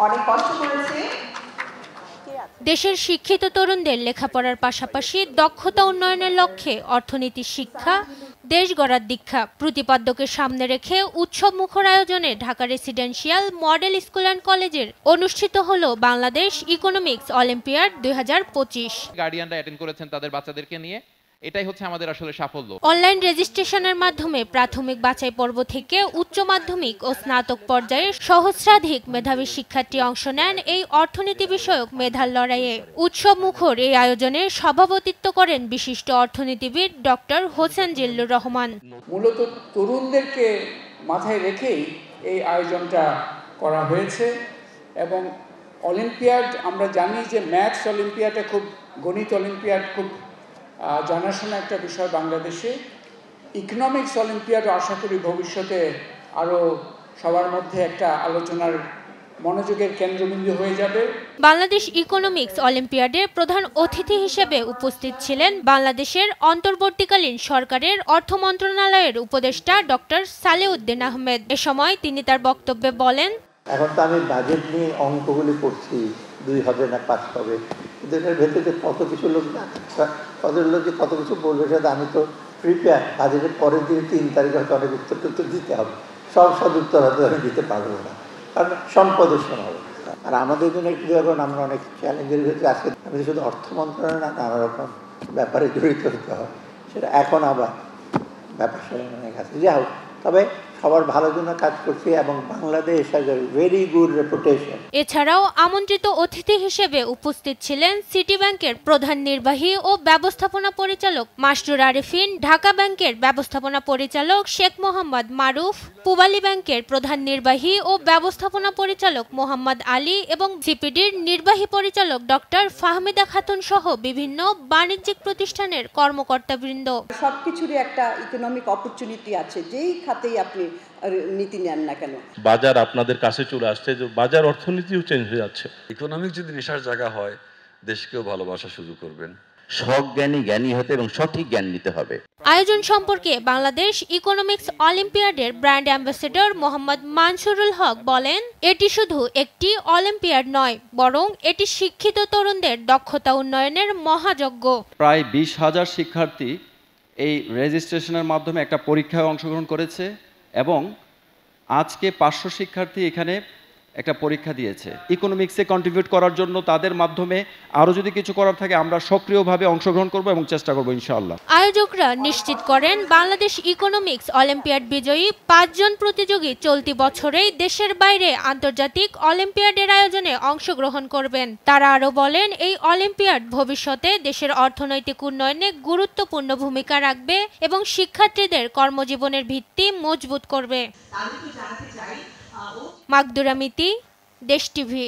অনেক কষ্ট করেছে। দেশের শিক্ষিত তরুণদের লেখাপড়ার পাশাপাশি দক্ষতা উন্নয়নের লক্ষ্যে অর্থনীতি শিক্ষা, দেশ গড়ার দীক্ষা প্রতিপাদ্যকে সামনে রেখে উৎসব মুখর আয়োজনে Dhaka residential model school and কলেজের অনুষ্ঠিত হলো বাংলাদেশ ইকোনমিক্স অলিম্পিয়াড 2025। গার্ডিয়ানরা অ্যাটেন্ড করেছেন তাদের বাচ্চাদেরকে নিয়ে, এটাই হচ্ছে আমাদের আসলে সাফল্য। অনলাইন রেজিস্ট্রেশনের মাধ্যমে প্রাথমিক বাছাই পর্ব থেকে উচ্চ মাধ্যমিক ও স্নাতক পর্যায়ে সহস্রাধিক মেধাবী শিক্ষার্থী অংশ নেন এই অর্থনীতি বিষয়ক মেধার লড়াইয়ে। উৎসব মুখর এই আয়োজনে সভাপতিত্ব করেন বিশিষ্ট অর্থনীতিবিদ ডক্টর হোসেন জিল্লুর রহমান। মূলত তরুণদেরকে মাথায় রেখেই এই আয়োজনটা করা হয়েছে এবং অলিম্পিয়াড আমরা জানি যে ম্যাথস অলিম্পিয়াডে খুব গণিত অলিম্পিয়াড খুব জানাশোনা একটা বিষয় বাংলাদেশে। ইকোনমিক্স অলিম্পিয়াড আশা করি ভবিষ্যতে আরও সবার মধ্যে একটা আলোচনার মনোযোগের কেন্দ্রবিন্দু হয়ে যাবে। বাংলাদেশ ইকোনমিক্স অলিম্পিয়াডে প্রধান অতিথি হিসেবে উপস্থিত ছিলেন বাংলাদেশের অন্তর্বর্তীকালীন সরকারের অর্থ মন্ত্রণালয়ের উপদেষ্টা ডক্টর সালেউদ্দিন আহমেদ। এ সময় তিনি তার বক্তব্যে বলেন, এখন তো আমি বাজেট নিয়ে অঙ্কগুলি করছি, 2 হবে না 5 হবে, কিন্তু এটার ভেতরে কত কিছু লোক না কত লোক যে কত কিছু বলবে সেটা আমি তো প্রিপেয়ার। বাজেটের পরের দিকে 3 তারিখ হয়তো অনেক উত্তর দিতে হবে, সব উত্তর হয়তো আমি দিতে পারবো না, কারণ সম্পদের হবে। আর আমাদের জন্য একটু এখন আমরা অনেক চ্যালেঞ্জের ভিতরে আজকে আমি শুধু অর্থ মন্ত্রণালয় না, নানা রকম ব্যাপারে জড়িত হতে হয়, সেটা এখন আবার ব্যাপার অনেক আছে। যাই হোক, তবে সবার ভালোর জন্য কাজ করছি এবং Bangladesh has a very good reputation. এছাড়াও আমন্ত্রিত অতিথি হিসেবে উপস্থিত ছিলেন সিটি ব্যাংকের প্রধান নির্বাহী ও ব্যবস্থাপনা পরিচালক মাসরুর আরেফিন, ঢাকা ব্যাংকের ব্যবস্থাপনা পরিচালক শেখ মোহাম্মদ মারুফ, পূবালী ব্যাংকের প্রধান নির্বাহী ও ব্যবস্থাপনা পরিচালক মোহাম্মদ আলী এবং জিপিডির নির্বাহী পরিচালক ডক্টর ফাহমিদা খাতুন সহ বিভিন্ন বাণিজ্যিক প্রতিষ্ঠানের কর্মকর্তাবৃন্দ। সবকিছুরই একটা ইকোনমিক অপরচুনিটি আছে, যেই খাতেই আপনি নীতি নেন না কেন। বাজার আপনাদের কাছে চলে আসছে, যে বাজার অর্থনীতিও চেঞ্জ হয়ে যাচ্ছে। ইকোনমিক যদি নেশার জায়গা হয়, দেশকেও ভালোবাসা শুরু করবেন। সজ্ঞানী জ্ঞানী হতে এবং সঠিক জ্ঞান নিতে হবে। আয়োজন সম্পর্কে বাংলাদেশ ইকোনমিক্স অলিম্পিয়াডের ব্র্যান্ড অ্যাম্বাসেডর মোহাম্মদ মানসুরুল হক বলেন, এটি শুধু একটি অলিম্পিয়াড নয়, বরং এটি শিক্ষিত তরুণদের দক্ষতা উন্নয়নের মহাযজ্ঞ। প্রায় 20,000 শিক্ষার্থী এই রেজিস্ট্রেশনের মাধ্যমে একটা পরীক্ষায় অংশগ্রহণ করেছে এবং আজকে 500 শিক্ষার্থী এখানে একটা পরীক্ষা দিয়েছে ইকোনমিক্সে কন্ট্রিবিউট করার জন্য। তাদের মাধ্যমে আরও যদি কিছু করার থাকে আমরা সক্রিয়ভাবে অংশগ্রহণ করব এবং চেষ্টা করব ইনশাআল্লাহ। আয়োজকরা নিশ্চিত করেন বাংলাদেশ ইকোনমিক্স অলিম্পিয়াড বিজয়ী 5 জন প্রতিযোগী চলতি বছরেই দেশের বাইরে আন্তর্জাতিক অলিম্পিয়াডের আয়োজনে অংশগ্রহণ করবেন। তারা আরও বলেন, এই অলিম্পিয়াড ভবিষ্যতে দেশের অর্থনৈতিক উন্নয়নে গুরুত্বপূর্ণ ভূমিকা রাখবে এবং শিক্ষার্থীদের কর্মজীবনের ভিত্তি মজবুত করবে। মাকদুরা মিতি, দেশ টিভি।